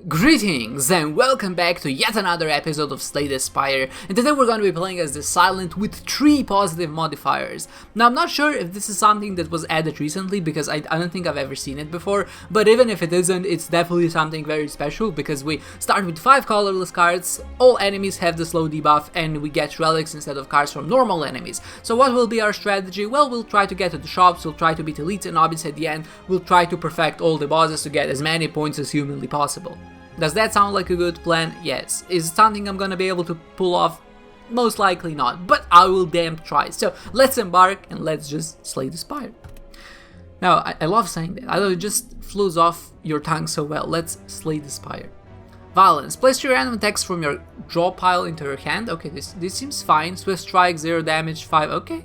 Greetings and welcome back to yet another episode of Slay the Spire, and today we're going to be playing as the Silent with 3 positive modifiers. Now I'm not sure if this is something that was added recently because I don't think I've ever seen it before, but even if it isn't, it's definitely something very special because we start with 5 colorless cards, all enemies have the slow debuff, and we get relics instead of cards from normal enemies. So what will be our strategy? Well, we'll try to get to the shops, we'll try to beat elites and obbies at the end, we'll try to perfect all the bosses to get as many points as humanly possible. Does that sound like a good plan? Yes. Is it something I'm gonna be able to pull off? Most likely not, but I will damn try. So let's embark and let's just slay the spire. Now, I love saying that. I know it just flows off your tongue so well. Let's slay the spire. Violence. Place your random text from your draw pile into your hand. Okay, this seems fine. Swift strike, 0 damage, 5. Okay.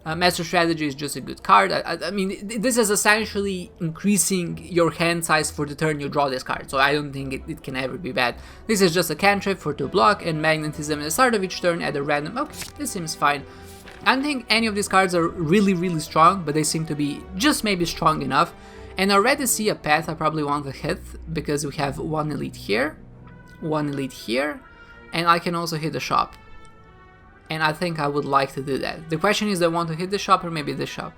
Master Strategy is just a good card. I mean, this is essentially increasing your hand size for the turn you draw this card, so I don't think it can ever be bad. This is just a cantrip for 2 block, and Magnetism at the start of each turn at a random... Okay, this seems fine. I don't think any of these cards are really strong, but they seem to be just maybe strong enough. And I already see a path I probably want to hit, because we have 1 elite here, 1 elite here, and I can also hit the shop. And I think I would like to do that. The question is, do I want to hit the shop or maybe this shop?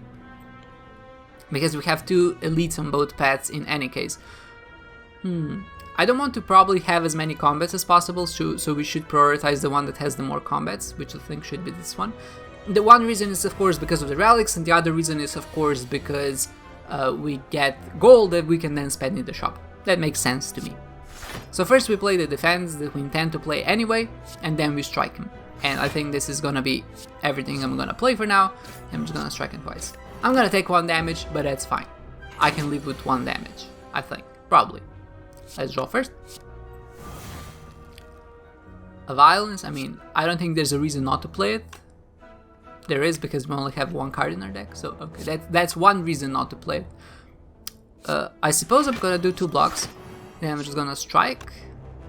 Because we have 2 elites on both paths in any case. I don't want to probably have as many combats as possible, so we should prioritize the one that has the more combats, which I think should be this one. The one reason is of course because of the relics, and the other reason is of course because we get gold that we can then spend in the shop. That makes sense to me. So first we play the defense that we intend to play anyway, and then we strike him. And I think this is gonna be everything I'm gonna play for now. I'm just gonna strike him twice. I'm gonna take 1 damage, but that's fine. I can live with 1 damage, I think. Probably. Let's draw first. A violence, I mean, I don't think there's a reason not to play it. There is, because we only have 1 card in our deck, so okay, that's one reason not to play it. I suppose I'm gonna do 2 blocks. Then I'm just gonna strike.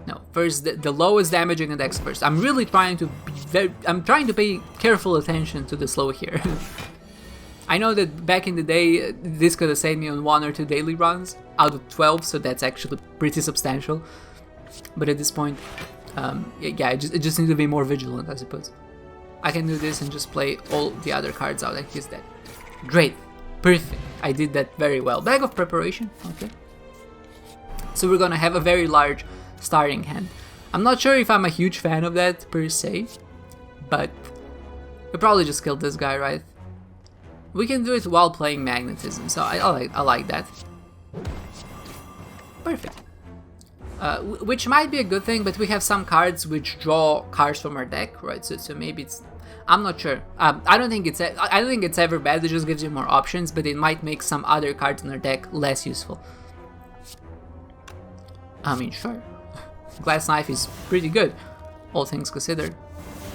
No, first the lowest damaging attacks first. I'm really trying to be I'm trying to pay careful attention to the slow here. I know that back in the day this could have saved me on 1 or 2 daily runs out of 12, so that's actually pretty substantial. But at this point, yeah, I just need to be more vigilant, I suppose. I can do this and just play all the other cards out like he's dead. Great, perfect. I did that very well. Bag of preparation, okay. So we're gonna have a very large starting hand. I'm not sure if I'm a huge fan of that per se, but we probably just killed this guy, right? We can do it while playing Magnetism, so I like that. Perfect. Which might be a good thing, but we have some cards which draw cards from our deck, right? So maybe it's... I'm not sure. I don't think it's ever bad. It just gives you more options, but it might make some other cards in our deck less useful. I mean, sure. Glass Knife is pretty good, all things considered.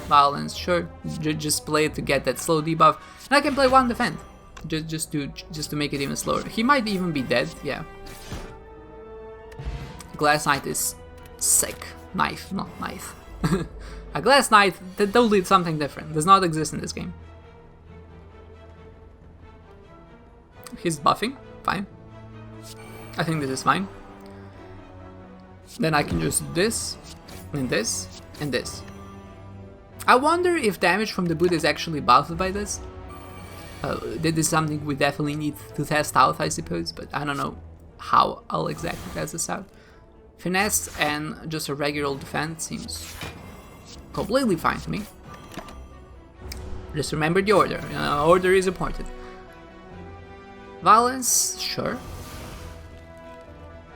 Violence, sure. Just play it to get that slow debuff, and I can play 1 defend, just to make it even slower. He might even be dead, yeah. Glass Knight is sick. Knife, not knife. A Glass Knight that totally something different. Does not exist in this game. He's buffing, fine. I think this is fine. Then I can just do this, and this, and this. I wonder if damage from the boot is actually buffed by this. This is something we definitely need to test out, I suppose, but I don't know how I'll exactly test this out. Finesse and just a regular defense seems completely fine to me. Just remember the order. Order is important. Violence, sure.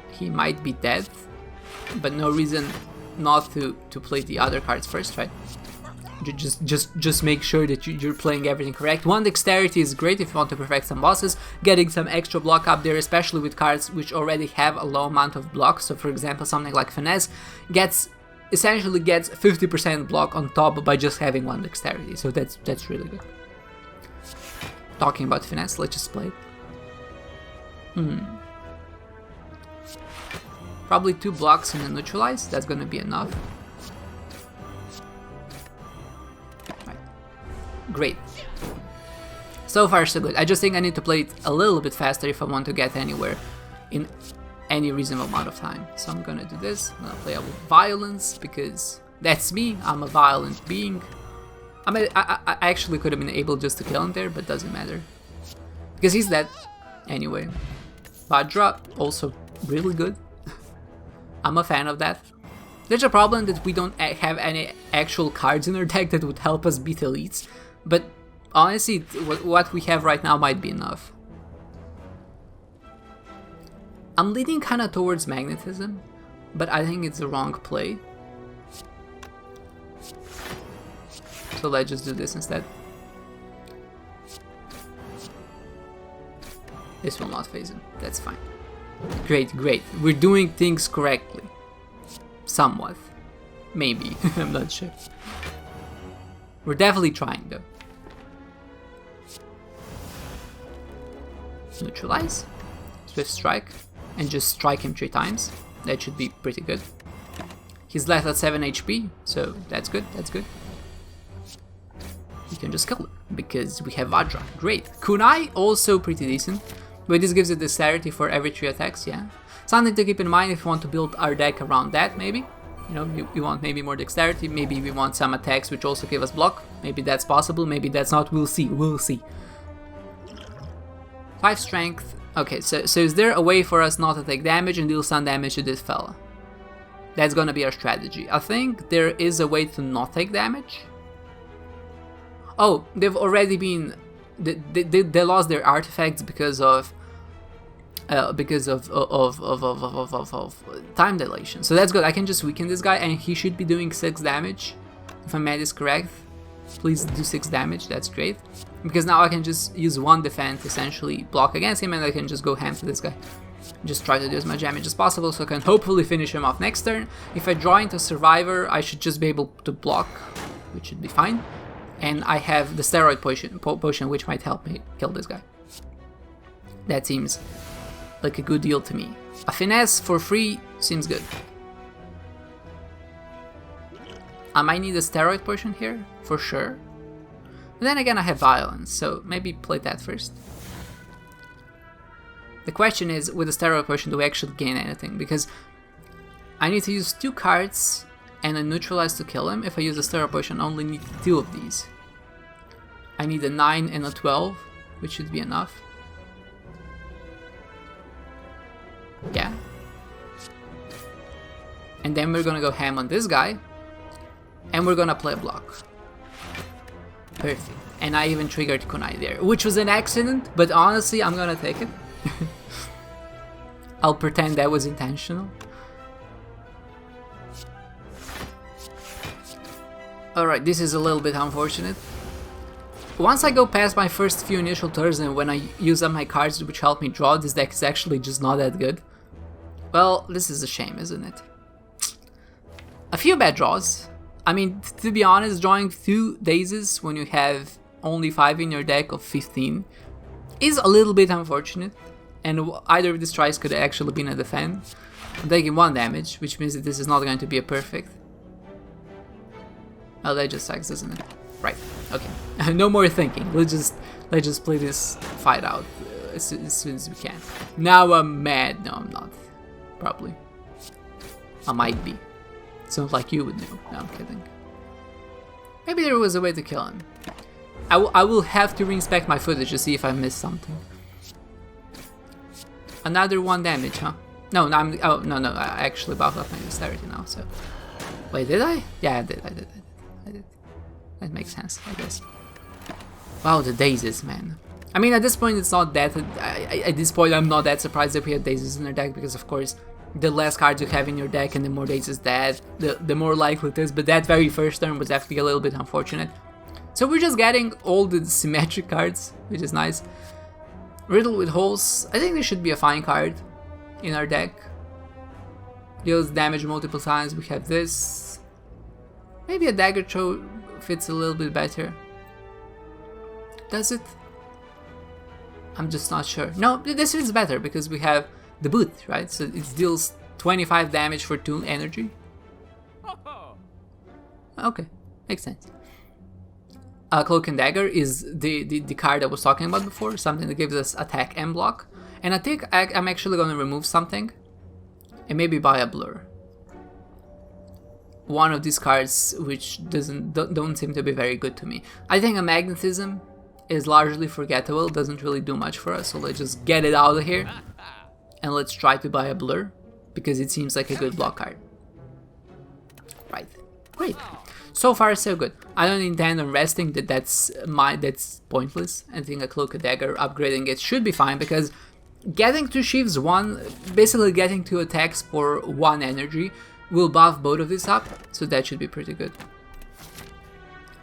He might be dead, but no reason not to play the other cards first, right? Just make sure that you're playing everything correct. 1 dexterity is great if you want to perfect some bosses. Getting some extra block up there, especially with cards which already have a low amount of block. So for example, something like Finesse essentially gets 50% block on top by just having 1 dexterity. So that's really good. Talking about Finesse, let's just play it. Probably 2 blocks and a neutralize, that's gonna be enough. Right. Great. So far so good. I just think I need to play it a little bit faster if I want to get anywhere in any reasonable amount of time. So I'm gonna do this. I'm gonna play out with violence because that's me. I'm a violent being. I actually could have been able just to kill him there, but doesn't matter because he's dead anyway. Vajra also really good. I'm a fan of that. There's a problem that we don't have any actual cards in our deck that would help us beat elites, but honestly, what we have right now might be enough. I'm leaning kind of towards magnetism, but I think it's the wrong play. So let's just do this instead. This will not phase him. That's fine. Great, great. We're doing things correctly. Somewhat. Maybe. I'm not sure. We're definitely trying though. Neutralize. Swift strike. And just strike him 3 times. That should be pretty good. He's left at 7 HP, so that's good, that's good. You can just kill him, because we have Vajra. Great. Kunai, also pretty decent. But this gives it dexterity for every 3 attacks, yeah. Something to keep in mind if we want to build our deck around that, maybe. You know, we want maybe more dexterity, maybe we want some attacks which also give us block. Maybe that's possible, maybe that's not, we'll see, we'll see. 5 strength. Okay, so is there a way for us not to take damage and deal some damage to this fella? That's gonna be our strategy. I think there is a way to not take damage. Oh, they've already been... They lost their artifacts because of time dilation. So that's good. I can just weaken this guy and he should be doing 6 damage. If my math is correct. Please do 6 damage, that's great. Because now I can just use 1 defense, essentially block against him, and I can just go ham to this guy. Just try to do as much damage as possible so I can hopefully finish him off next turn. If I draw into Survivor, I should just be able to block, which should be fine. And I have the steroid potion which might help me kill this guy. That seems like a good deal to me. A finesse for free seems good. I might need a steroid potion here, for sure. But then again I have violence, so maybe play that first. The question is, with the steroid potion do we actually gain anything? Because I need to use 2 cards and a neutralize to kill him. If I use a steroid potion I only need 2 of these. I need a 9 and a 12, which should be enough. Yeah. And then we're gonna go ham on this guy. And we're gonna play a block. Perfect. And I even triggered Kunai there, which was an accident, but honestly, I'm gonna take it. I'll pretend that was intentional. Alright, this is a little bit unfortunate. Once I go past my first few initial turns and when I use up my cards which help me draw, this deck is actually just not that good. Well, this is a shame, isn't it? A few bad draws. I mean, to be honest, drawing 2 dazes when you have only 5 in your deck of 15 is a little bit unfortunate, and either of these tries could have actually been a defend. I'm taking 1 damage, which means that this is not going to be a perfect. Oh, that just sucks, doesn't it? Right, okay. No more thinking, let's just play this fight out as soon as we can. Now I'm mad. No, I'm not. Probably. I might be. Sounds like you would know. No, I'm kidding. Maybe there was a way to kill him. I will have to reinspect my footage to see if I missed something. Another 1 damage, huh? No, oh, no, I actually buffed up my dexterity now, so... Wait, did I? Yeah, I did. That makes sense, I guess. Wow, the daisies, man. I mean, at this point, it's not that... At this point, I'm not that surprised that we have daisies in our deck, because, of course... The less cards you have in your deck and the more daisies that, the more likely it is, but that very first turn was definitely a little bit unfortunate. So we're just getting all the symmetric cards, which is nice. Riddle with holes, I think this should be a fine card in our deck. Deals damage multiple times, we have this. Maybe a dagger throw fits a little bit better. Does it? I'm just not sure. No, this fits better because we have the boot, right? So it deals 25 damage for 2 energy. Okay, makes sense. Cloak and Dagger is the card I was talking about before, something that gives us attack and block. And I think I'm actually going to remove something and maybe buy a blur. One of these cards which don't seem to be very good to me. I think a magnetism is largely forgettable, doesn't really do much for us, so let's just get it out of here. And let's try to buy a blur, because it seems like a good block card. Right, great. So far so good. I don't intend on resting, that's pointless. I think a Cloak and Dagger, upgrading it should be fine, because getting 2 sheaves, basically getting 2 attacks for 1 energy, will buff both of these up, so that should be pretty good.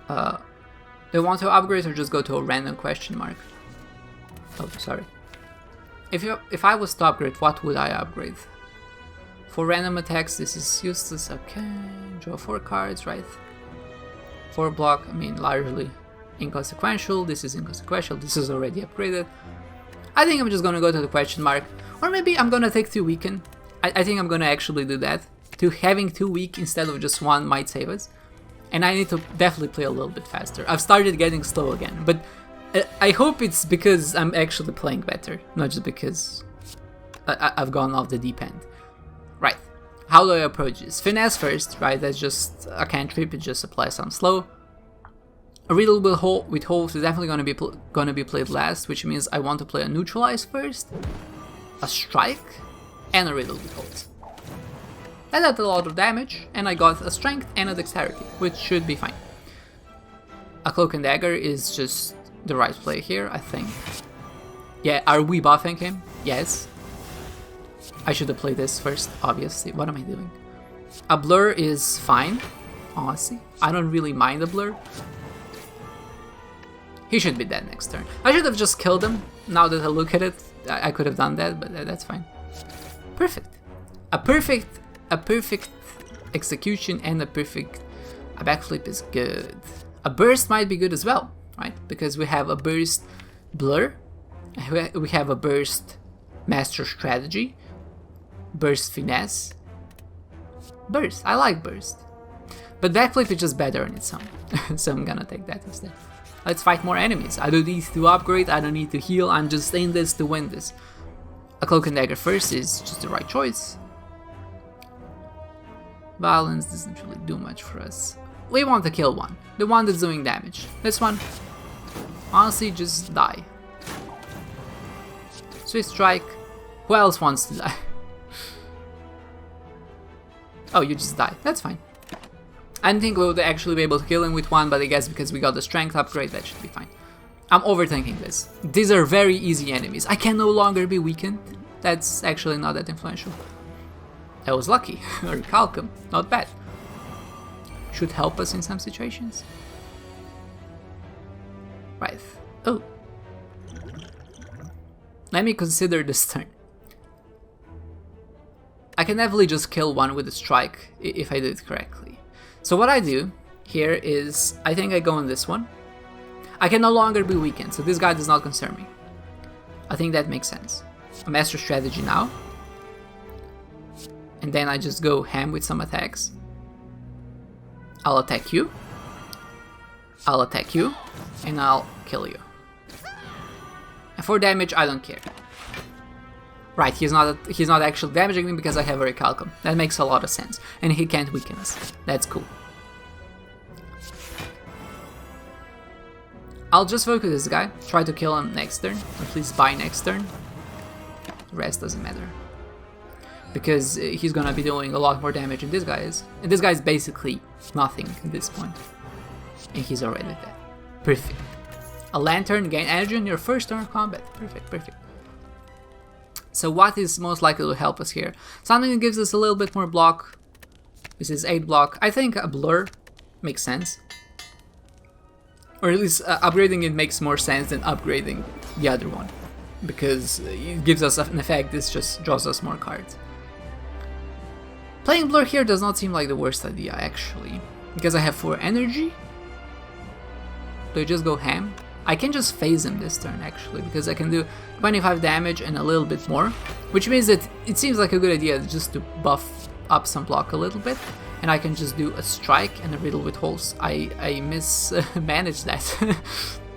Do you want to upgrade or just go to a random question mark? Oh, sorry. If I was to upgrade, what would I upgrade? For random attacks, this is useless. Okay, draw 4 cards, right? 4 block, I mean, largely inconsequential. This is inconsequential. This is already upgraded. I think I'm just gonna go to the question mark, or maybe I'm gonna take 2 weaken. I think I'm gonna actually do that. Having 2 weak instead of just 1 might save us. And I need to definitely play a little bit faster. I've started getting slow again, but I hope it's because I'm actually playing better, not just because I've gone off the deep end. Right, how do I approach this? Finesse first, right? That's just a cantrip, it just applies some slow. A riddle with holes is definitely gonna be played last, which means I want to play a neutralize first, a strike, and a riddle with holes. That did a lot of damage, and I got a strength and a dexterity, which should be fine. A Cloak and Dagger is just the right play here, I think. Yeah, are we buffing him? Yes. I should have played this first, obviously. What am I doing? A blur is fine, honestly. I don't really mind a blur. He should be dead next turn. I should have just killed him. Now that I look at it, I could have done that, but that's fine. Perfect. A perfect execution and a backflip is good. A burst might be good as well, right? Because we have a burst blur, we have a burst master strategy, burst finesse, burst. I like burst, but backflip is just better on its own, so I'm gonna take that instead. Let's fight more enemies. I don't need to upgrade, I don't need to heal, I'm just in this to win this. A Cloak and Dagger first is just the right choice. Violence doesn't really do much for us. We want to kill one, the one that's doing damage. This one, honestly, just die. Swift Strike. Who else wants to die? Oh, you just die. That's fine. I didn't think we would actually be able to kill him with one, but I guess because we got the strength upgrade, that should be fine. I'm overthinking this. These are very easy enemies. I can no longer be weakened. That's actually not that influential. I was lucky, or Calcum, not bad. Should help us in some situations. Right, oh. Let me consider this turn. I can definitely just kill one with a strike, if I did it correctly. So what I do here is, I think I go on this one. I can no longer be weakened, so this guy does not concern me. I think that makes sense. A master strategy now. And then I just go ham with some attacks. I'll attack you. I'll attack you. And I'll kill you. And for damage, I don't care. Right, he's not actually damaging me because I have a recalcum. That makes a lot of sense. And he can't weaken us. That's cool. I'll just focus this guy. Try to kill him next turn. At least by next turn. The rest doesn't matter. Because he's gonna be doing a lot more damage than this guy is. And this guy is basically nothing at this point. And he's already dead. Perfect. A lantern, gain energy on your first turn of combat. Perfect, perfect. So what is most likely to help us here? Something that gives us a little bit more block. This is 8 block. I think a blur makes sense. Or at least upgrading it makes more sense than upgrading the other one. Because it gives us an effect that just draws us more cards. Playing blur here does not seem like the worst idea, actually. Because I have 4 energy. Do I just go ham? I can just phase him this turn, actually, because I can do 25 damage and a little bit more. Which means that it seems like a good idea just to buff up some block a little bit. And I can just do a strike and a riddle with holes. I mismanaged that.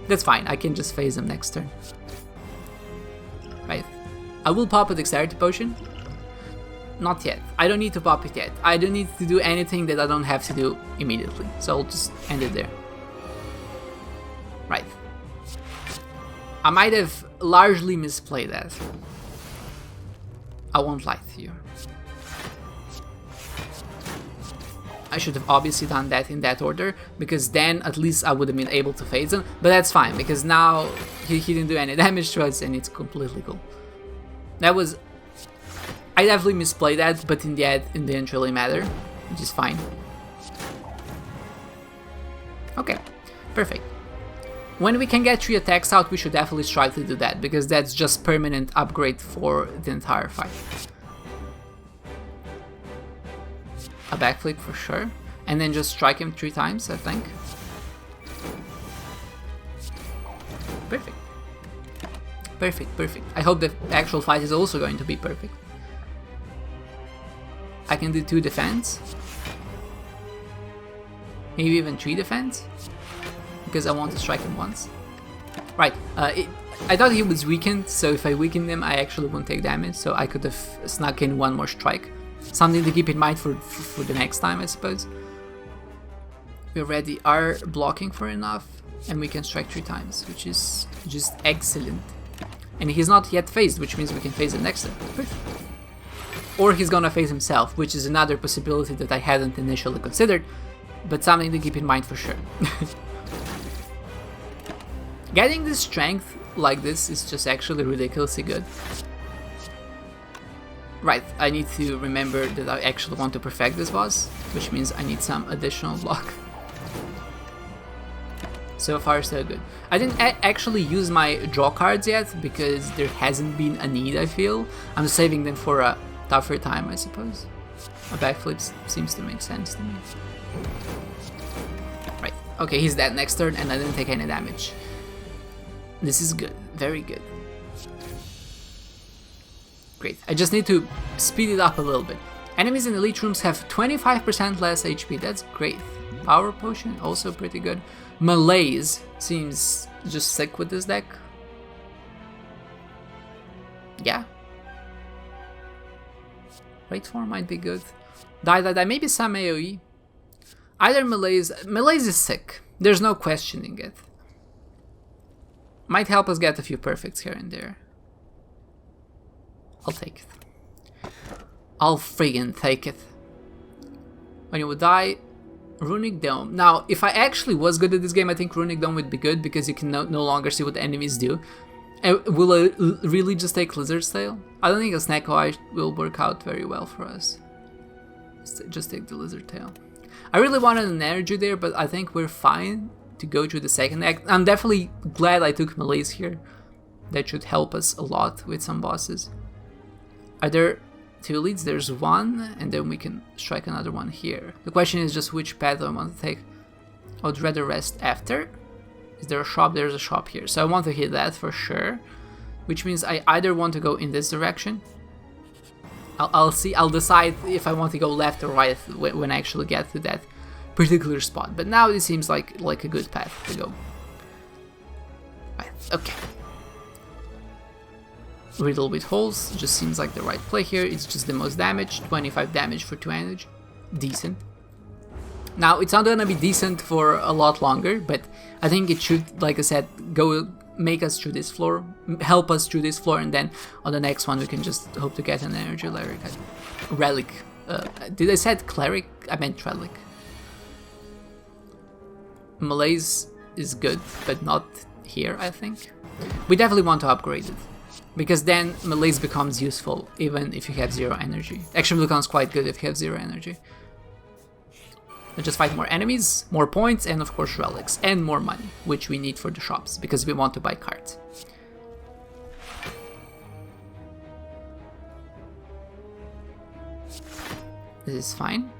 That's fine, I can just phase him next turn. Right. I will pop a dexterity potion. Not yet. I don't need to pop it yet. I don't need to do anything that I don't have to do immediately. So I'll just end it there. Right. I might have largely misplayed that. I won't lie to you. I should have obviously done that in that order, because then at least I would have been able to phase him. But that's fine, because now he didn't do any damage to us and it's completely cool. That was... I definitely misplayed that, but in the end it didn't really matter, which is fine. Okay, perfect. When we can get 3 attacks out, we should definitely strive to do that, because that's just permanent upgrade for the entire fight. A backflip for sure, and then just strike him 3 times, I think. Perfect. Perfect, perfect. I hope the actual fight is also going to be perfect. I can do 2 defense. Maybe even 3 defense. Because I want to strike him once. Right, I thought he was weakened, so if I weakened him I actually won't take damage, so I could have snuck in 1 more strike. Something to keep in mind for the next time, I suppose. We already are blocking for enough, and we can strike 3 times, which is just excellent. And he's not yet phased, which means we can phase him next time. Perfect. Or he's gonna phase himself, which is another possibility that I hadn't initially considered, but something to keep in mind for sure. Getting this strength like this is just actually ridiculously good. Right, I need to remember that I actually want to perfect this boss, which means I need some additional block. So far so good. I didn't actually use my draw cards yet, because there hasn't been a need, I feel. I'm saving them for a tougher time, I suppose. A backflip seems to make sense to me. Right, okay, he's dead next turn and I didn't take any damage. This is good, very good. Great, I just need to speed it up a little bit. Enemies in elite rooms have 25% less HP, that's great. Power potion, also pretty good. Malaise seems just sick with this deck. Yeah. Rate 4 might be good. Die, maybe some AoE. Either Malaise is sick, there's no questioning it. Might help us get a few perfects here and there. I'll take it. I'll friggin' take it. When you would die, Runic Dome. Now, if I actually was good at this game, I think Runic Dome would be good, because you can no longer see what the enemies do. Will I really just take Lizard's Tail? I don't think a Snake Eye will work out very well for us. Let's just take the Lizard Tail. I really wanted an energy there, but I think we're fine to go through the second act. I'm definitely glad I took Malaise here. That should help us a lot with some bosses. Are there 2 leads? There's 1, and then we can strike another one here. The question is just which path I want to take. I would rather rest after. Is there a shop? There's a shop here. So I want to hit that for sure. Which means I either want to go in this direction. I'll see. I'll decide if I want to go left or right when I actually get to that particular spot. But now it seems like a good path to go. Right, okay. Riddle with holes just seems like the right play here. It's just the most damage, 25 damage for 2 energy. Decent. Now, it's not gonna be decent for a lot longer, but I think it should, like I said, go make us through this floor, help us through this floor, and then on the next one we can just hope to get an energy relic. Did I said cleric? I meant relic. Malaise is good, but not here, I think. We definitely want to upgrade it, because then Malaise becomes useful even if you have 0 energy. Actually becomes quite good if you have 0 energy. Let's just fight more enemies, more points, and of course relics, and more money, which we need for the shops, because we want to buy cards. This is fine.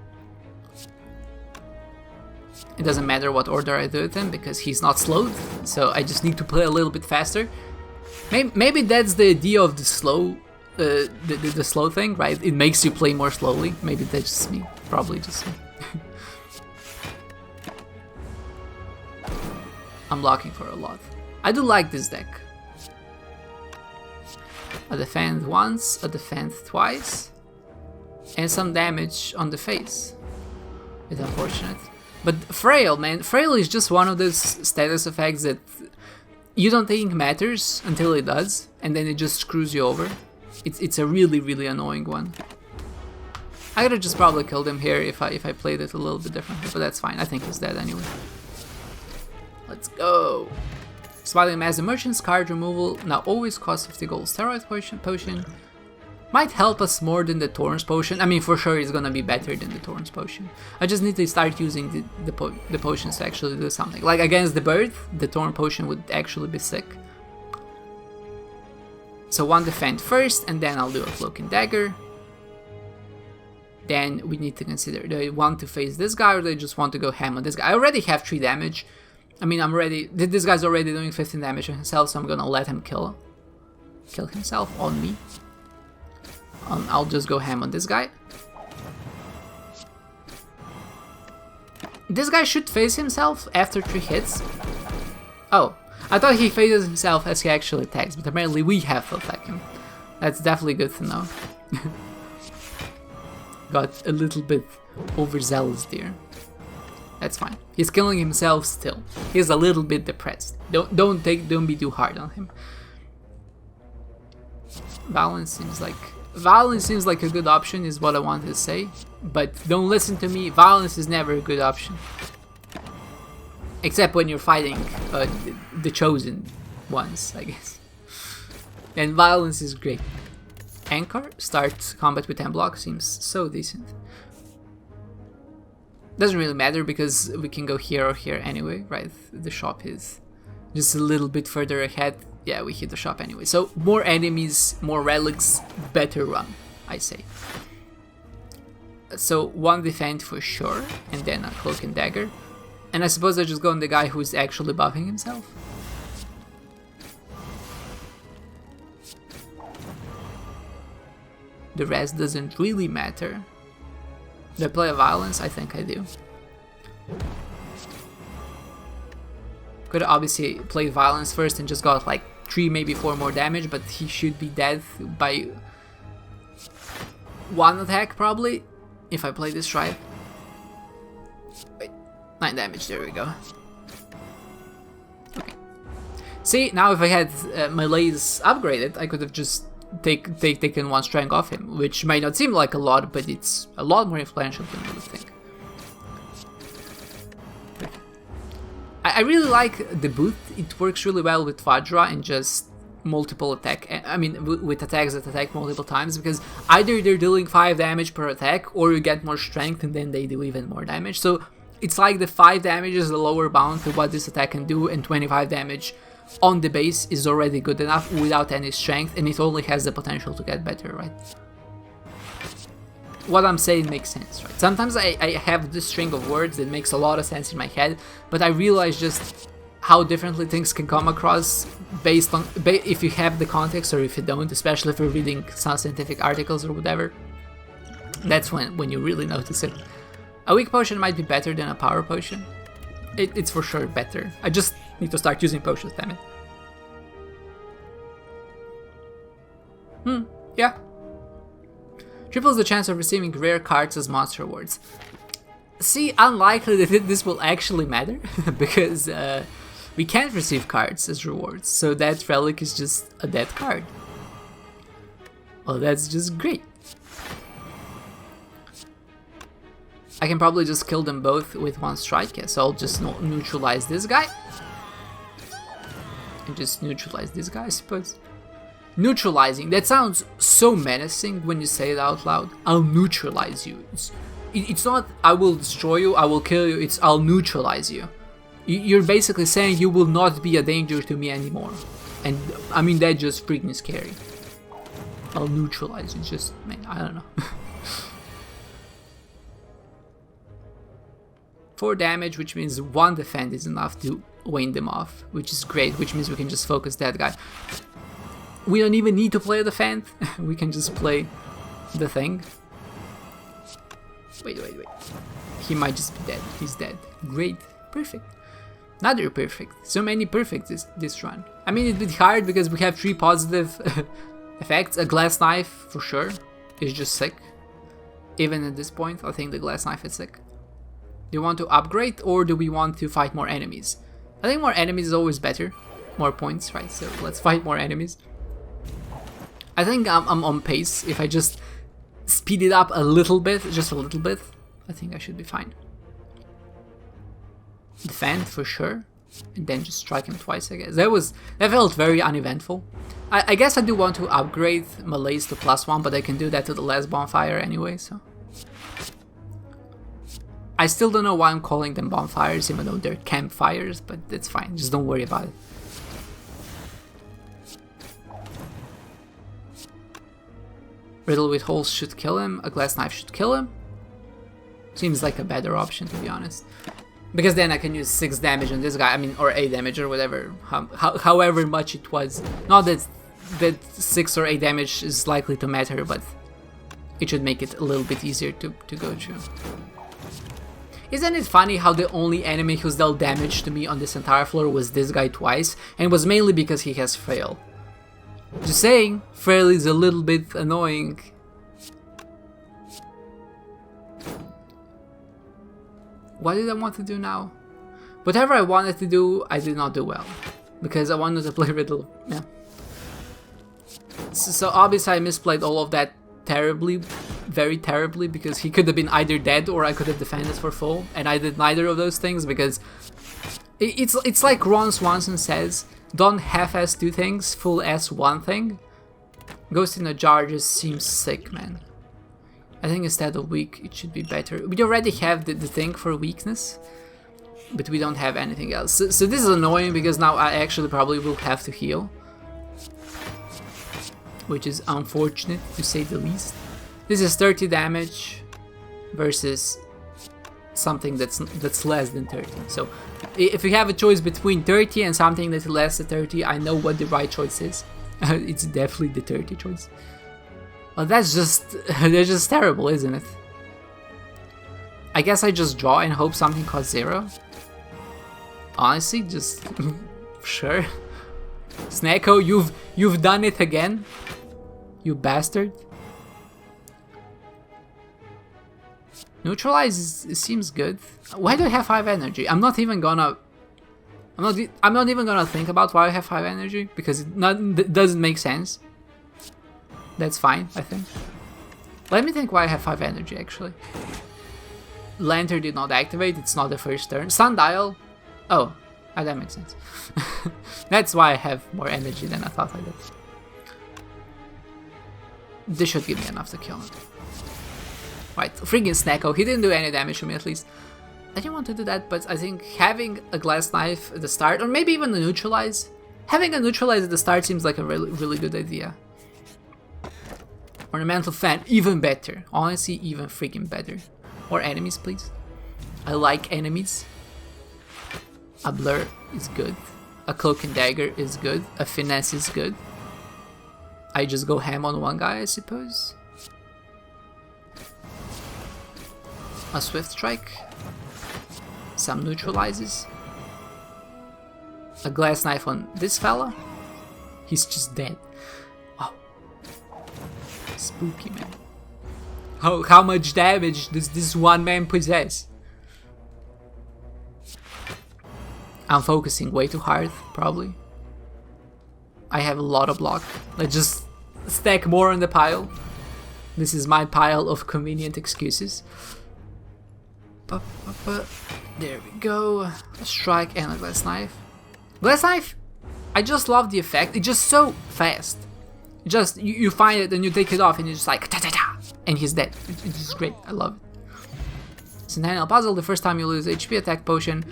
It doesn't matter what order I do it in, because he's not slowed, so I just need to play a little bit faster. Maybe that's the idea of the slow, the slow thing, right? It makes you play more slowly. Maybe that's just me, probably just me. I'm blocking for a lot. I do like this deck. A defend once, a defend twice. and some damage on the face. It's unfortunate. But Frail, man, Frail is just one of those status effects that you don't think matters until it does, and then it just screws you over. It's a really, really annoying one. I could have just probably killed him here if I played it a little bit differently, but that's fine. I think he's dead anyway. Let's go. Smiling Mass, the Merchant's card removal now always costs 50 gold. Steroid potion might help us more than the Thorns potion. I mean, for sure it's gonna be better than the Thorns potion. I just need to start using the potions to actually do something. Like against the bird, the Thorn potion would actually be sick. So one defend first, and then I'll do a Cloak and Dagger. Then we need to consider, do I want to face this guy or do I just want to go ham on this guy? I already have 3 damage. I mean, this guy's already doing 15 damage on himself, so I'm gonna let him kill himself on me. I'll just go ham on this guy. This guy should face himself after 3 hits. Oh, I thought he faces himself as he actually attacks, but apparently we have to attack him. That's definitely good to know. Got a little bit overzealous there. That's fine. He's killing himself still. He's a little bit depressed. Don't be too hard on him. Violence seems like a good option, is what I wanted to say. But don't listen to me. Violence is never a good option. Except when you're fighting the chosen ones, I guess. And violence is great. Anchor, start combat with 10 block, seems so decent. Doesn't really matter because we can go here or here anyway, right? The shop is just a little bit further ahead. Yeah, we hit the shop anyway. So more enemies, more relics, better run, I say. So one defend for sure, and then a Cloak and Dagger. And I suppose I just go on the guy who's actually buffing himself. The rest doesn't really matter. Do I play a Violence? I think I do. Could obviously play Violence first and just got like 3, maybe 4 more damage, but he should be dead by 1 attack probably, if I play this right. Wait, 9 damage, there we go. Okay. See, now if I had melees upgraded, I could have just taken 1 strength off him, which might not seem like a lot, but it's a lot more influential than you would think. I really like the boot. It works really well with Vajra and just multiple attack. I mean, with attacks that attack multiple times, because either they're dealing 5 damage per attack, or you get more strength and then they do even more damage. So it's like the 5 damage is the lower bound to what this attack can do, and 25 damage on the base is already good enough without any strength, and it only has the potential to get better, right? What I'm saying makes sense, right? Sometimes I have this string of words that makes a lot of sense in my head, but I realize just how differently things can come across based on if you have the context or if you don't, especially if you're reading some scientific articles or whatever. That's when you really notice it. A weak potion might be better than a power potion. It's for sure better. I just need to start using potions, damn it. Yeah. Triples the chance of receiving rare cards as monster rewards. See, unlikely that this will actually matter, because we can't receive cards as rewards, so that relic is just a dead card. Well, that's just great. I can probably just kill them both with 1 strike, yeah, so I'll just neutralize this guy. And just neutralize this guy, I suppose. Neutralizing, that sounds so menacing when you say it out loud. I'll neutralize you. It's not I will destroy you, I will kill you, it's I'll neutralize you. You're basically saying you will not be a danger to me anymore. And I mean, that's just freaking scary. I'll neutralize you, just, man, I don't know. 4 damage, which means 1 defend is enough to wane them off, which is great, which means we can just focus that guy. We don't even need to play a defend, we can just play the thing. Wait. He might just be dead. He's dead. Great. Perfect. Another perfect. So many perfects this run. I mean, it's a bit hard because we have 3 positive effects. A glass knife, for sure, is just sick. Even at this point, I think the glass knife is sick. Do you want to upgrade or do we want to fight more enemies? I think more enemies is always better. More points, right? So let's fight more enemies. I think I'm on pace. If I just speed it up a little bit, just a little bit, I think I should be fine. Defend for sure. And then just strike him twice, I guess. That felt very uneventful. I guess I do want to upgrade melees to +1, but I can do that to the last bonfire anyway, so. I still don't know why I'm calling them bonfires, even though they're campfires, but it's fine, just don't worry about it. Riddle with holes should kill him, a glass knife should kill him. Seems like a better option, to be honest. Because then I can use 6 damage on this guy, I mean, or 8 damage or whatever, however much it was. Not that 6 or 8 damage is likely to matter, but it should make it a little bit easier to go through. Isn't it funny how the only enemy who's dealt damage to me on this entire floor was this guy twice, and it was mainly because he has frail. Just saying, frail is a little bit annoying. What did I want to do now? Whatever I wanted to do, I did not do well. Because I wanted to play Riddle, yeah. So obviously I misplayed all of that terribly, very terribly, because he could have been either dead or I could have defended for full, and I did neither of those things because it's like Ron Swanson says, don't half-ass 2 things, full-ass 1 thing. Ghost in a jar just seems sick, man. I think instead of weak, it should be better. We already have the thing for weakness, but we don't have anything else. So this is annoying because now I actually probably will have to heal, which is unfortunate to say the least. This is 30 damage versus something that's less than 30. So if you have a choice between 30 and something that's less than 30, I know what the right choice is. It's definitely the 30 choice. Well, that's just terrible, isn't it? I guess I just draw and hope something costs 0. Honestly, just sure. Snacko, you've done it again, you bastard. Neutralize seems good. Why do I have 5 energy? I'm not even gonna think about why I have 5 energy because it doesn't make sense. That's fine, I think. Let me think why I have 5 energy, actually. Lantern did not activate, it's not the first turn. Sundial. Oh, that makes sense. That's why I have more energy than I thought I did. This should give me enough to kill him. Right, freaking Snacko, he didn't do any damage to me at least. I didn't want to do that, but I think having a glass knife at the start, or maybe even a neutralize. Having a neutralize at the start seems like a really good idea. Ornamental fan, even better. Honestly, even freaking better. More enemies, please. I like enemies. A blur is good. A cloak and dagger is good. A finesse is good. I just go ham on one guy, I suppose. A swift strike. Some neutralizes. A glass knife on this fella. He's just dead. Oh. Spooky, man. How much damage does this one man possess? I'm focusing way too hard, probably. I have a lot of block. Let's just stack more on the pile. This is my pile of convenient excuses. There we go. A strike and a glass knife. Glass knife? I just love the effect. It's just so fast. Just you find it and you take it off and you're just like ta-ta-ta, and he's dead. It's just great. I love it. Centennial puzzle. The first time you lose HP attack potion.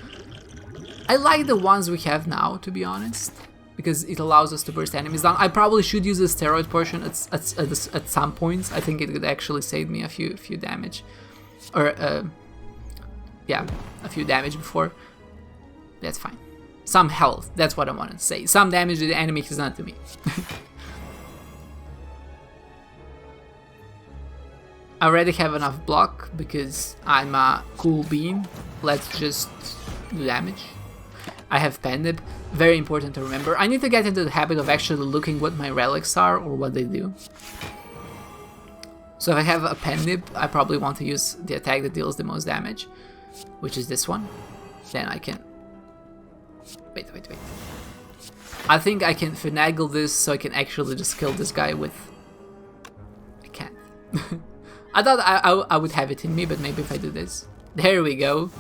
I like the ones we have now, to be honest, because it allows us to burst enemies down. I probably should use a steroid portion at some points. I think it could actually save me a few damage, or yeah, a few damage before. That's fine. Some health. That's what I wanted to say. Some damage to the enemy is not to me. I already have enough block because I'm a cool bean. Let's just do damage. I have Pendib, very important to remember. I need to get into the habit of actually looking what my relics are or what they do. So if I have a pen nib, I probably want to use the attack that deals the most damage, which is this one. Then I can... Wait. I think I can finagle this so I can actually just kill this guy with... I can't. I thought I would have it in me, but maybe if I do this. There we go.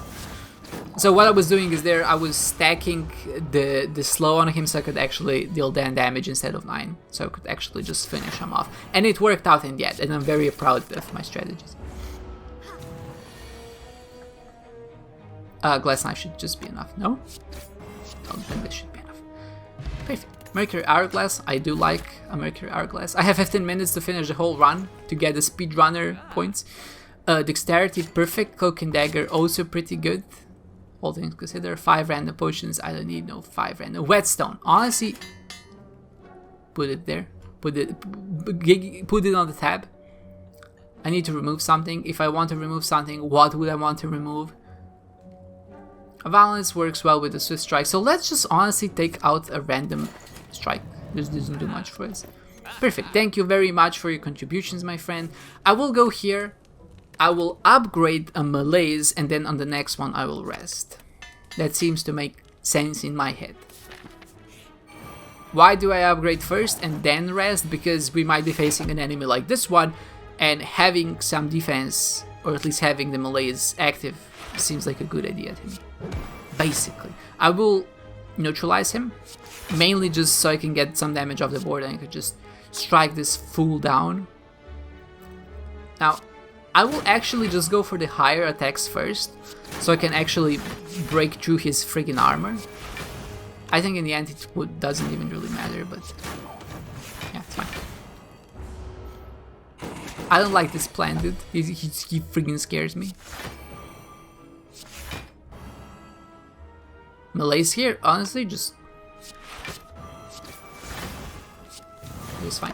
So what I was doing is there, I was stacking the slow on him so I could actually deal 10 damage instead of 9. So I could actually just finish him off. And it worked out in the end, and I'm very proud of my strategies. Glass knife should just be enough, no? Oh, then this should be enough. Perfect. Mercury Hourglass, I do like a Mercury Hourglass. I have 15 minutes to finish the whole run to get the speedrunner points. Dexterity, perfect. Cloak and Dagger, also pretty good. All things considered. 5 random potions, I don't need no 5 random. Whetstone, honestly, put it there. Put it on the tab. I need to remove something. If I want to remove something, what would I want to remove? Violence works well with the Swift Strike, so let's just honestly take out a random strike. This doesn't do much for us. Perfect, thank you very much for your contributions, my friend. I will go here, I will upgrade a melees, and then on the next one I will rest. That seems to make sense in my head. Why do I upgrade first and then rest? Because we might be facing an enemy like this one, and having some defense, or at least having the melees active, seems like a good idea to me. Basically, I will neutralize him, mainly just so I can get some damage off the board and I could just strike this fool down. Now, I will actually just go for the higher attacks first, so I can actually break through his friggin' armor. I think in the end it doesn't even really matter, but yeah, it's fine. I don't like this plan, dude. He friggin' scares me. Melees here, honestly, just... It's fine.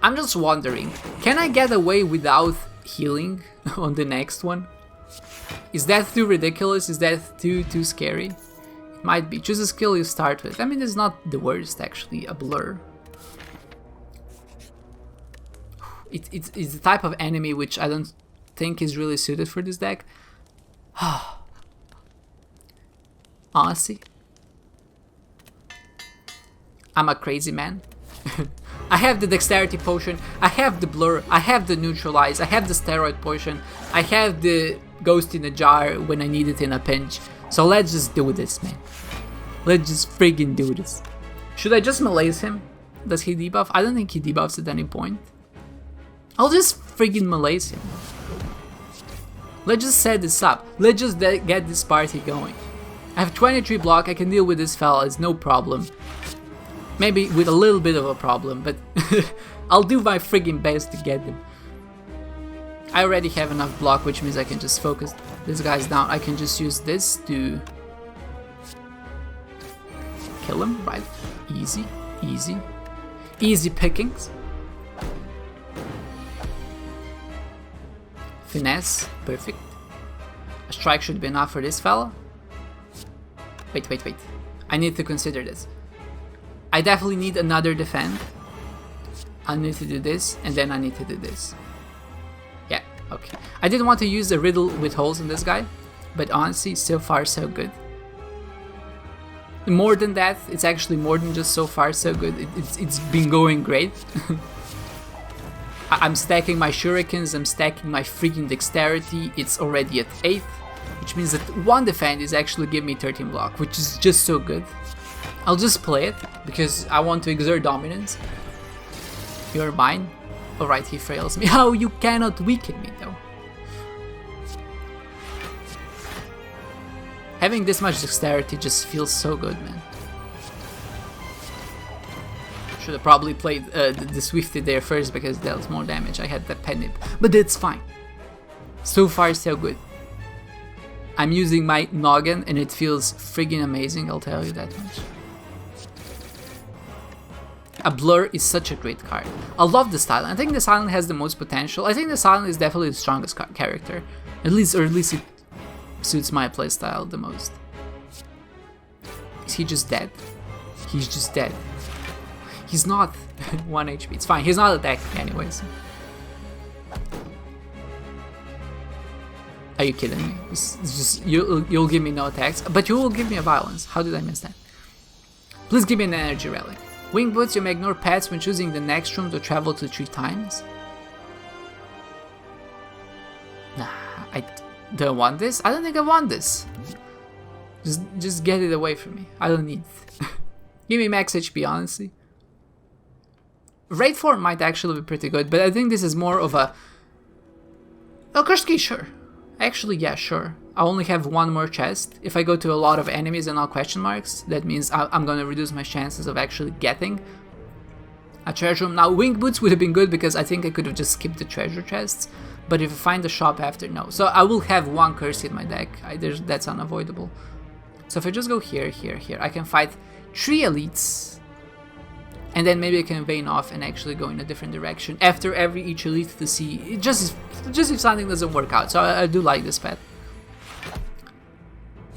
I'm just wondering, can I get away without healing on the next one? Is that too ridiculous? Is that too scary? It might be. Choose a skill you start with. I mean, it's not the worst, actually, a blur. It's the type of enemy which I don't think is really suited for this deck. Honestly, I'm a crazy man. I have the dexterity potion, I have the blur, I have the neutralize, I have the steroid potion, I have the ghost in a jar when I need it in a pinch. So let's just do this, man. Let's just friggin' do this. Should I just melees him? Does he debuff? I don't think he debuffs at any point. I'll just friggin' melees him. Let's just set this up. Let's just get this party going. I have 23 block, I can deal with this fella, it's no problem. Maybe with a little bit of a problem, but I'll do my friggin' best to get them. I already have enough block, which means I can just focus this guy's down. I can just use this to kill him, right? Easy, easy. Easy pickings. Finesse, perfect. A strike should be enough for this fella. Wait. I need to consider this. I definitely need another defend. I need to do this, and then I need to do this. Yeah, okay. I didn't want to use a riddle with holes in this guy, but honestly, so far so good. More than that, it's actually more than just so far so good. It's been going great. I'm stacking my shurikens, I'm stacking my freaking dexterity. It's already at 8th. Which means that one defend is actually giving me 13 block, which is just so good. I'll just play it, because I want to exert dominance. You're mine. Alright, he frails me. Oh, you cannot weaken me though. Having this much dexterity just feels so good, man. Should have probably played the Swifty there first, because it dealt more damage. I had that pen nib, but it's fine. So far so good. I'm using my noggin and it feels friggin' amazing, I'll tell you that much. A blur is such a great card. I love the Silent. I think the Silent has the most potential. I think the Silent is definitely the strongest character. At least it suits my playstyle the most. Is he just dead? He's just dead. He's not 1 HP. It's fine, he's not attacking anyways. Are you kidding me? It's just you'll give me no attacks, but you will give me a violence. How did I miss that? Please give me an energy relic. Wing boots, you may ignore pets when choosing the next room to travel to 3 times. Nah, I don't want this. I don't think I want this. Just get it away from me. I don't need it. Give me max HP, honestly. Raid 4 might actually be pretty good, but I think this is more of a... Oh, curse key, sure. Actually, yeah, sure. I only have 1 more chest. If I go to a lot of enemies and all question marks, that means I'm gonna reduce my chances of actually getting a treasure room. Now, wing boots would have been good because I think I could have just skipped the treasure chests. But if I find the shop after, no. So I will have 1 curse in my deck. That's unavoidable. So if I just go here, here, here, I can fight 3 elites. And then maybe I can vein off and actually go in a different direction after each elite to see, just if something doesn't work out. So I do like this path.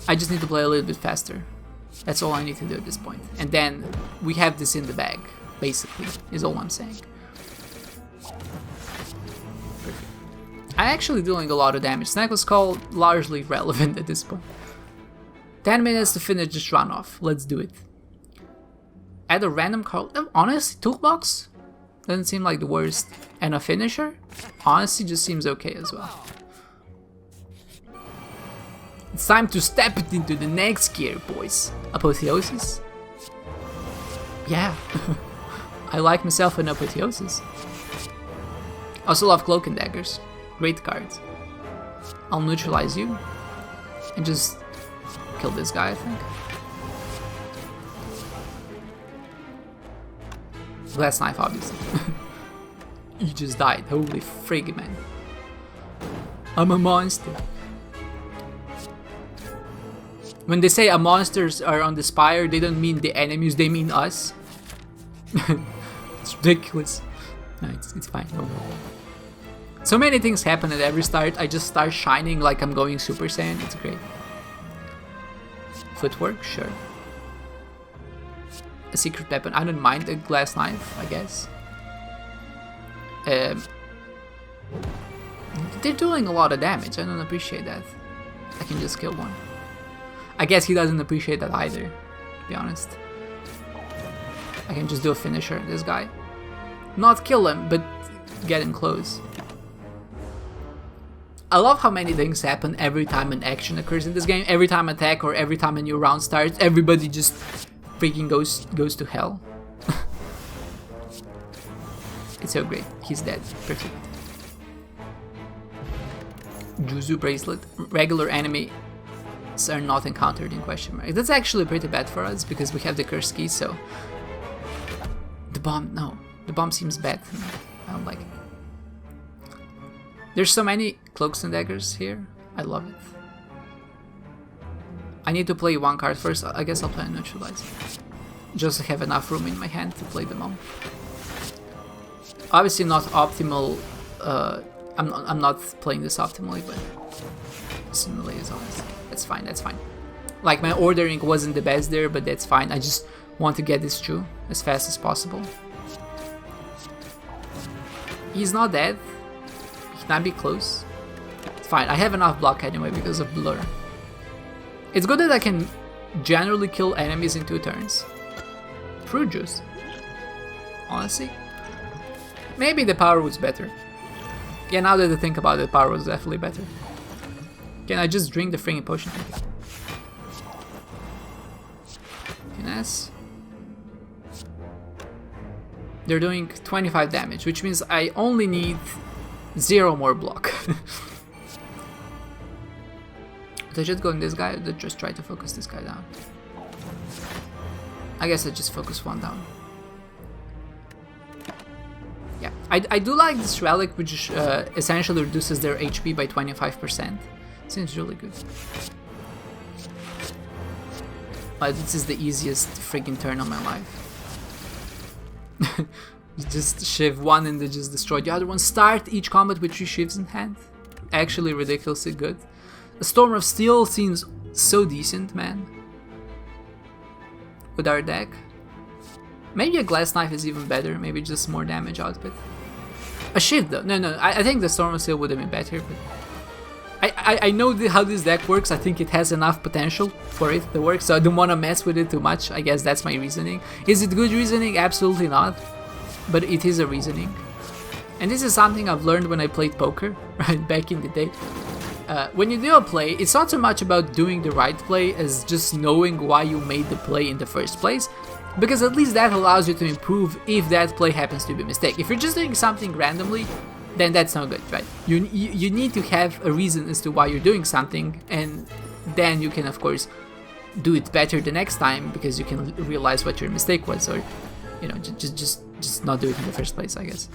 I just need to play a little bit faster. That's all I need to do at this point. And then we have this in the bag, basically, is all I'm saying. Perfect. I'm actually doing a lot of damage. Snack was called largely relevant at this point. 10 minutes to finish this run off. Let's do it. Add a random card. Honestly, toolbox doesn't seem like the worst. And a finisher, honestly, just seems okay as well. It's time to step it into the next gear, boys. Apotheosis? Yeah. I like myself an apotheosis. Also love cloak and daggers. Great cards. I'll neutralize you. And just kill this guy, I think. Glass knife, obviously. You just died. Holy frig, man. I'm a monster. When they say monsters are on the Spire, they don't mean the enemies, they mean us. It's ridiculous. No, it's fine. No. So many things happen at every start. I just start shining like I'm going Super Saiyan. It's great. Footwork, sure. A secret weapon. I don't mind a glass knife, I guess. They're doing a lot of damage. I don't appreciate that. I can just kill one. I guess he doesn't appreciate that either, to be honest. I can just do a finisher on this guy. Not kill him, but get him close. I love how many things happen every time an action occurs in this game. Every time attack or every time a new round starts, everybody just freaking goes to hell. It's so great. He's dead. Perfect. Juzu bracelet. Regular enemy are not encountered in question mark. That's actually pretty bad for us because we have the curse key, so the bomb, no, the bomb seems bad to me. I don't like it. There's so many cloaks and daggers here. I love it. I need to play 1 card first. I guess I'll play a neutralize. Just to have enough room in my hand to play them all. Obviously not optimal. I'm not playing this optimally, but simulate is honest. That's fine, that's fine. Like, my ordering wasn't the best there, but that's fine. I just want to get this through as fast as possible. He's not dead. He might be close. It's fine, I have enough block anyway because of blur. It's good that I can generally kill enemies in 2 turns. Fruit juice. Honestly. Maybe the power was better. Yeah, now that I think about it, the power was definitely better. Can I just drink the freaking potion? Finesse. They're doing 25 damage, which means I only need 0 more block. Did I just go in this guy, or did I just try to focus this guy down? I guess I just focus 1 down. Yeah, I do like this relic, which essentially reduces their HP by 25%. Seems really good. But this is the easiest freaking turn of my life. You just shiv 1 and they just destroy the other one. Start each combat with 3 shivs in hand. Actually ridiculously good. A Storm of Steel seems so decent, man. With our deck. Maybe a glass knife is even better. Maybe just more damage output. A shiv though. No, I think the Storm of Steel would have been better, but I know how this deck works. I think it has enough potential for it to work, so I don't want to mess with it too much. I guess that's my reasoning. Is it good reasoning? Absolutely not, but it is a reasoning. And this is something I've learned when I played poker, right, back in the day. When you do a play, it's not so much about doing the right play as just knowing why you made the play in the first place, because at least that allows you to improve if that play happens to be a mistake. If you're just doing something randomly, then that's not good, right? You need to have a reason as to why you're doing something, and then you can of course do it better the next time because you can realize what your mistake was, or you know, just not do it in the first place, I guess.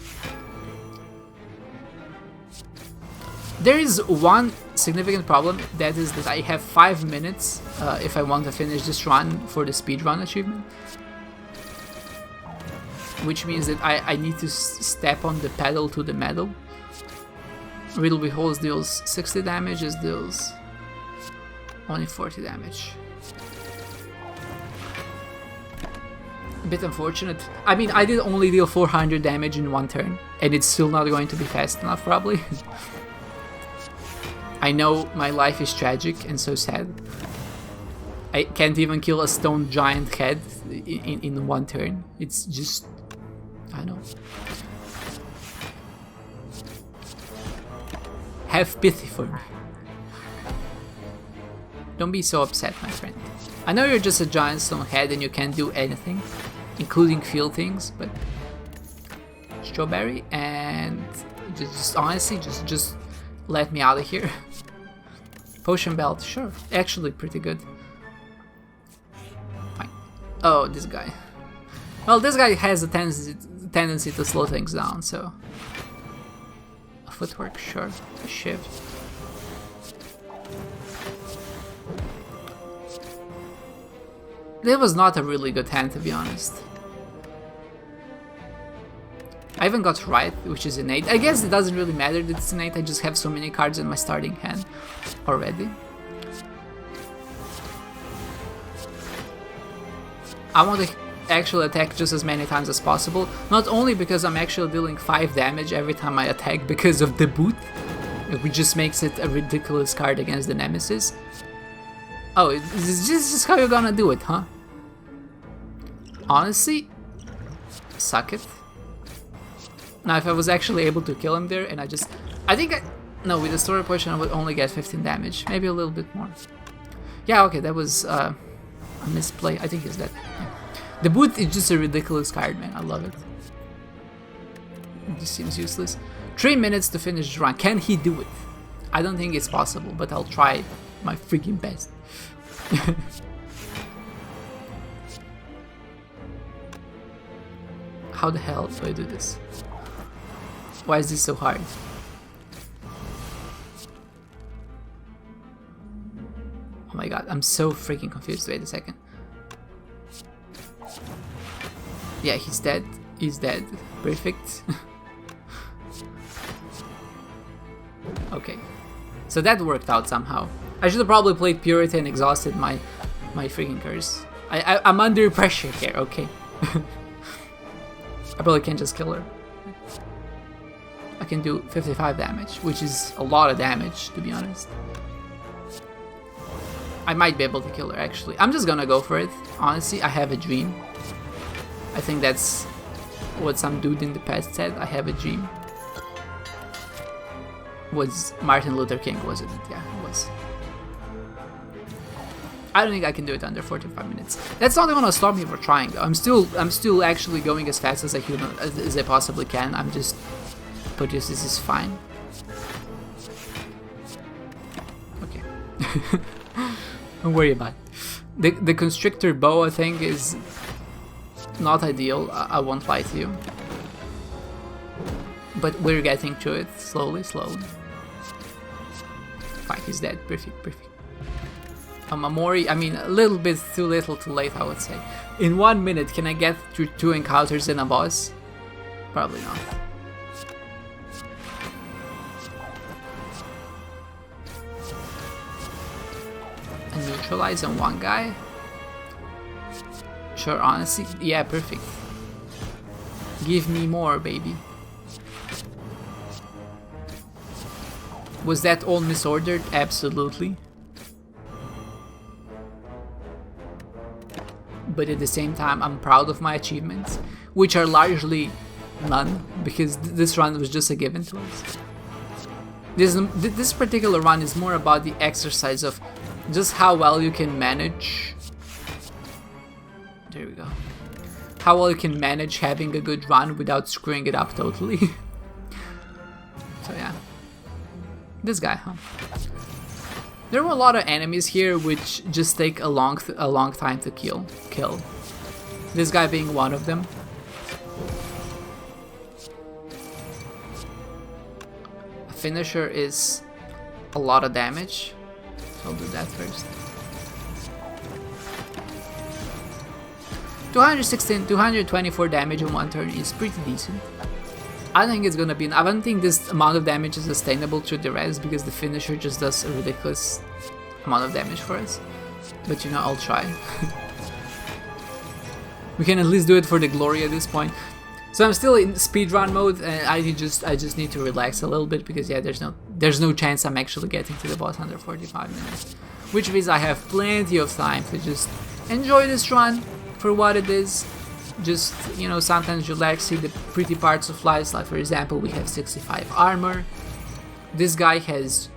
There is one significant problem, that is that I have 5 minutes if I want to finish this run for the speedrun achievement. Which means that I need to step on the pedal to the metal. Riddle Beholds deals 60 damage, this deals only 40 damage. A bit unfortunate. I mean, I did only deal 400 damage in one turn, and it's still not going to be fast enough, probably. I know my life is tragic and so sad. I can't even kill a stone giant head in one turn. It's just... I know. Have pity for me. Don't be so upset, my friend. I know you're just a giant stone head and you can't do anything, including feel things, but... Strawberry, and... Just honestly, just let me out of here. Potion belt, sure. Actually pretty good. Fine. Oh, this guy. Well, this guy has a tendency to slow things down, so... A footwork, sure. A shift. That was not a really good hand, to be honest. I even got right, which is innate. I guess it doesn't really matter that it's innate, I just have so many cards in my starting hand already. I want to actually attack just as many times as possible, not only because I'm actually dealing 5 damage every time I attack because of the boot, which just makes it a ridiculous card against the Nemesis. Oh, this is how you're gonna do it, huh? Honestly, suck it. Now, if I was actually able to kill him there, and no, with the story potion I would only get 15 damage, maybe a little bit more. Yeah, okay, that was a misplay. I think he's dead. Yeah. The boot is just a ridiculous card, man. I love it. This seems useless. 3 minutes to finish the run. Can he do it? I don't think it's possible, but I'll try my freaking best. How the hell do I do this? Why is this so hard? Oh my god, I'm so freaking confused. Wait a second. Yeah, he's dead. He's dead. Perfect. Okay. So that worked out somehow. I should have probably played Purity and exhausted my freaking curse. I'm under pressure here, okay. I probably can't just kill her. I can do 55 damage, which is a lot of damage, to be honest. I might be able to kill her, actually. I'm just gonna go for it. Honestly, I have a dream. I think that's what some dude in the past said. I have a dream. Was Martin Luther King, wasn't it? Yeah, it was. I don't think I can do it under 45 minutes. That's not gonna stop me from trying, though. I'm still actually going as fast as I possibly can. I'm just... But this is fine. Okay. Don't worry about it. The Constrictor bow, I think, is not ideal. I won't lie to you. But we're getting to it slowly. Fine, he's dead. Perfect. Amori, I mean, a little bit too little too late, I would say. In 1 minute, can I get through 2 encounters and a boss? Probably not. And neutralize on one guy? Sure, honestly, yeah, perfect. Give me more, baby. Was that all misordered? Absolutely. But at the same time, I'm proud of my achievements, which are largely none, because this run was just a given to us. This particular run is more about the exercise of just how well you can manage. There we go. How well you can manage having a good run without screwing it up totally. So yeah. This guy, huh? There were a lot of enemies here which just take a long time to kill. This guy being one of them. A finisher is a lot of damage. So I'll do that first. 216, 224 damage in one turn is pretty decent. I think it's gonna be. I don't think this amount of damage is sustainable through the rest because the finisher just does a ridiculous amount of damage for us. But you know, I'll try. We can at least do it for the glory at this point. So I'm still in speedrun mode, and I just need to relax a little bit because yeah, there's no chance I'm actually getting to the boss under 45 minutes. Which means I have plenty of time to just enjoy this run for what it is. Just, you know, sometimes relax, see the pretty parts of life. Like for example, we have 65 armor. This guy has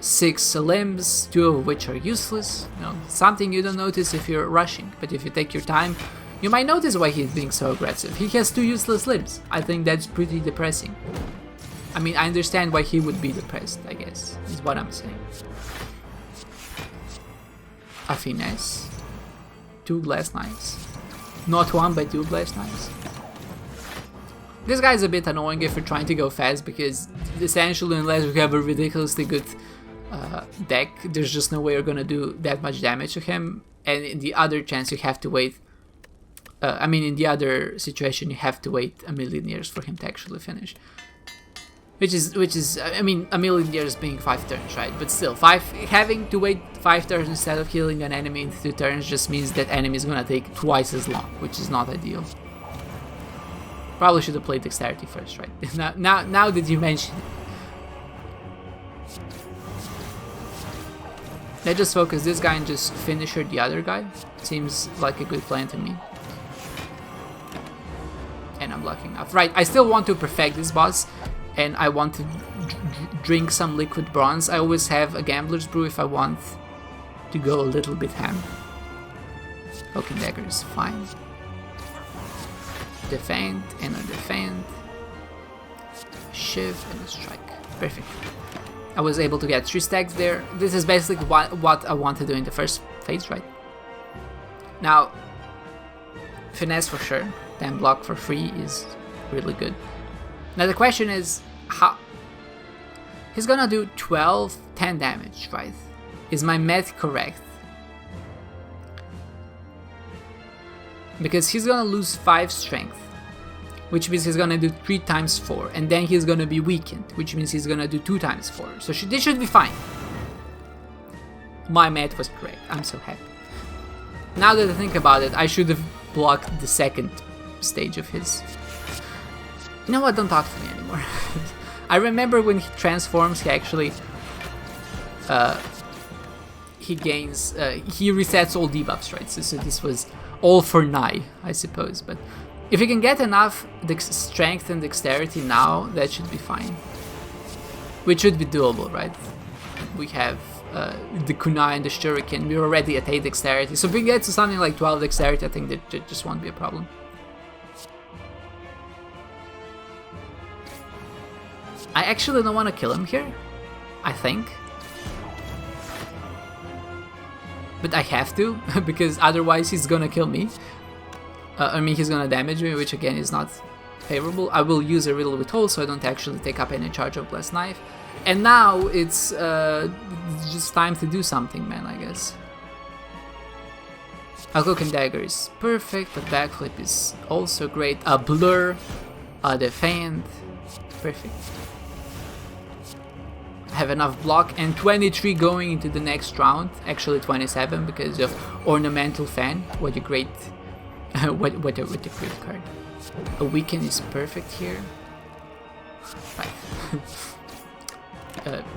6 limbs, 2 of which are useless. You know, something you don't notice if you're rushing, but if you take your time, you might notice why he's being so aggressive. He has 2 useless limbs. I think that's pretty depressing. I mean, I understand why he would be depressed, I guess, is what I'm saying. A finesse. 2 glass knives. Not 1, but 2 glass knives. This guy's a bit annoying if you're trying to go fast because essentially unless you have a ridiculously good deck, there's just no way you're gonna do that much damage to him. And in the other chance you have to wait, in the other situation you have to wait a million years for him to actually finish. Which is, I mean, a million years being 5 turns, right? But still, having to wait 5 turns instead of killing an enemy in 2 turns just means that enemy is gonna take twice as long, which is not ideal. Probably should have played dexterity first, right? now that you mention it. Let's just focus this guy and just finisher the other guy. Seems like a good plan to me. And I'm lucky enough. Right, I still want to perfect this boss. And I want to drink some liquid bronze. I always have a gambler's brew if I want to go a little bit ham. Poking dagger is fine. Defend and a defend. Shiv and a strike. Perfect. I was able to get 3 stacks there. This is basically what I want to do in the first phase, right? Now, finesse for sure. Then block for free is really good. Now the question is, how he's gonna do 10 damage, right? Is my math correct? Because he's gonna lose 5 strength, which means he's gonna do 3 times 4, and then he's gonna be weakened, which means he's gonna do 2 times 4. So this should be fine. My math was correct. I'm so happy. Now that I think about it, I should have blocked the second stage of his. You know what, don't talk to me anymore. I remember when he transforms, he actually, he gains, he resets all debuffs, right? So this was all for Nai, I suppose. But if you can get enough strength and dexterity now, that should be fine. Which should be doable, right? We have the kunai and the shuriken, we're already at 8 dexterity. So if we get to something like 12 dexterity, I think that just won't be a problem. I actually don't want to kill him here, I think. But I have to, because otherwise he's gonna kill me. I mean, he's gonna damage me, which again is not favorable. I will use a riddle withhold so I don't actually take up any charge of glass knife. And now it's just time to do something, man, I guess. A cloak and dagger is perfect, a backflip is also great, a blur, a defend, perfect. Have enough block and 23 going into the next round, actually 27 because of ornamental fan. What a great what a great card. A weaken is perfect here. Right.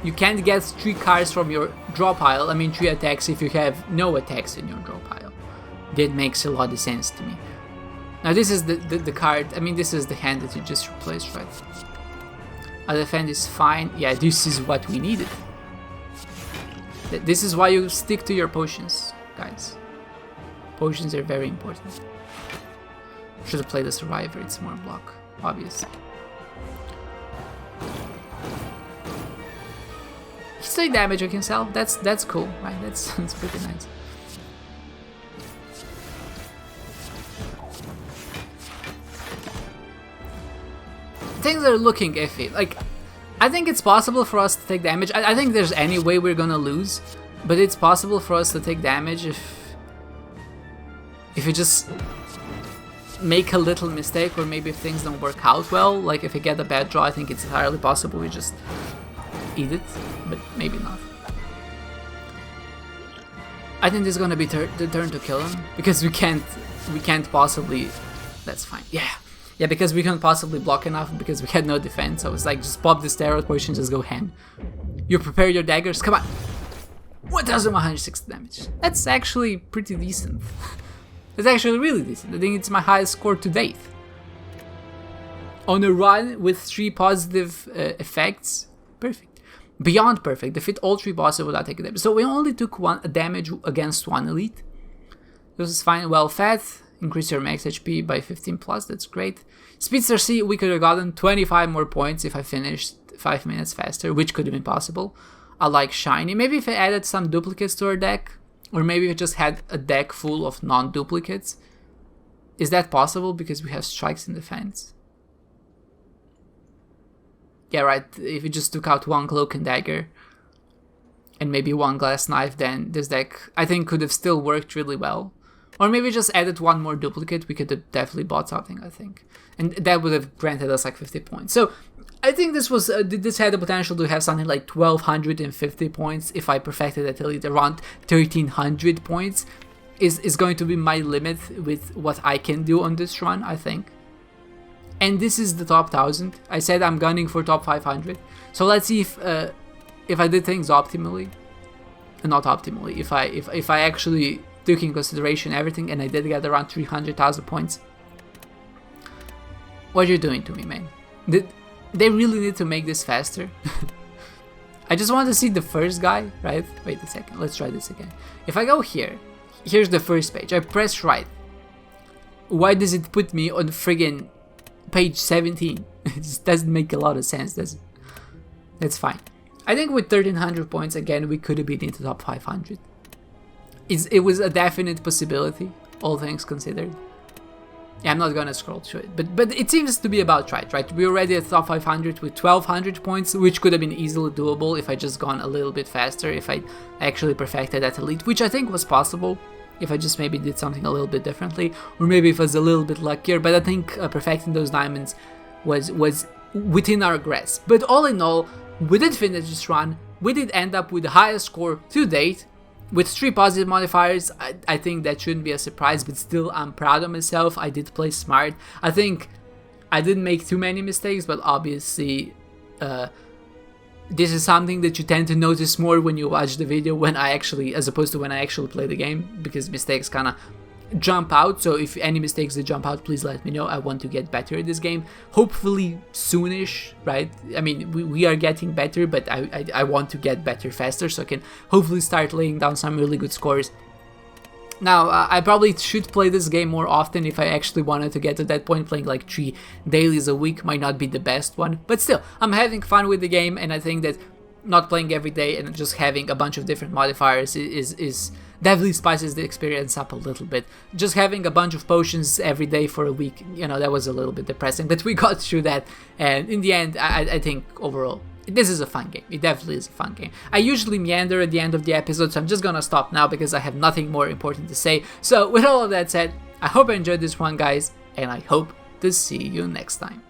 you can't get 3 cards from your draw pile, I mean 3 attacks if you have no attacks in your draw pile. That makes a lot of sense to me. Now this is the card, I mean this is the hand that you just replaced, right? A defend is fine, yeah, this is what we needed. This is why you stick to your potions, guys. Potions are very important. Should have played the Survivor, it's more block, obviously. He's doing damage with himself, that's cool, right? That's pretty nice. Things are looking iffy. Like, I think it's possible for us to take damage. I think there's any way we're gonna lose, but it's possible for us to take damage if we just make a little mistake, or maybe if things don't work out well. Like if we get a bad draw, I think it's entirely possible we just eat it, but maybe not. I think this is gonna be the turn to kill him, because we can't possibly. That's fine. Yeah, because we can't possibly block enough because we had no defense. So it's like just pop this tarot potion, just go ham. You prepare your daggers. Come on. 1,160 damage. That's actually pretty decent. That's actually really decent. I think it's my highest score to date. On a run with 3 positive effects, perfect. Beyond perfect. Defeat all 3 bosses without taking damage. So we only took a damage against 1 elite. This is fine. Well fed. Increase your max HP by 15 plus. That's great. Speedster C, we could have gotten 25 more points if I finished 5 minutes faster, which could have been possible. I like Shiny. Maybe if I added some duplicates to our deck, or maybe if I just had a deck full of non-duplicates. Is that possible because we have strikes in defense? Yeah, right. If we just took out 1 cloak and dagger and maybe 1 glass knife, then this deck I think could have still worked really well. Or maybe just added 1 more duplicate, we could have definitely bought something, I think. And that would have granted us like 50 points. So I think this was this had the potential to have something like 1,250 points if I perfected it elite. Around 1,300 points is going to be my limit with what I can do on this run, I think. And this is the top 1,000. I said I'm gunning for top 500. So let's see if I did things optimally. Not optimally. If I actually took in consideration everything and I did get around 300,000 points. What are you doing to me, man? They really need to make this faster. I just want to see the first guy, right? Wait a second, let's try this again. If I go here, here's the first page. I press right. Why does it put me on friggin' page 17? It just doesn't make a lot of sense, does it? That's fine. I think with 1,300 points, again, we could have been into top 500. It was a definite possibility, all things considered. Yeah, I'm not gonna scroll through it, but it seems to be about right? We're already at top 500 with 1,200 points, which could have been easily doable if I just gone a little bit faster, if I actually perfected that elite, which I think was possible, if I just maybe did something a little bit differently, or maybe if I was a little bit luckier, but I think perfecting those diamonds was within our grasp. But all in all, we did finish this run, we did end up with the highest score to date, with 3 positive modifiers. I think that shouldn't be a surprise, but still I'm proud of myself. I did play smart. I think I didn't make too many mistakes, but obviously this is something that you tend to notice more when you watch the video as opposed to when I actually play the game, because mistakes kind of jump out. So if any mistakes that jump out, please let me know. I want to get better at this game, hopefully soonish, right? I mean, we are getting better, but I want to get better faster, so I can hopefully start laying down some really good scores. Now, I probably should play this game more often if I actually wanted to get to that point. Playing like 3 dailies a week might not be the best one, but still, I'm having fun with the game, and I think that not playing every day and just having a bunch of different modifiers is definitely spices the experience up a little bit. Just having a bunch of potions every day for a week, you know, that was a little bit depressing, but we got through that, and in the end, I think overall, this is a fun game. It definitely is a fun game. I usually meander at the end of the episode, so I'm just gonna stop now because I have nothing more important to say. So with all of that said, I hope you enjoyed this one, guys, and I hope to see you next time.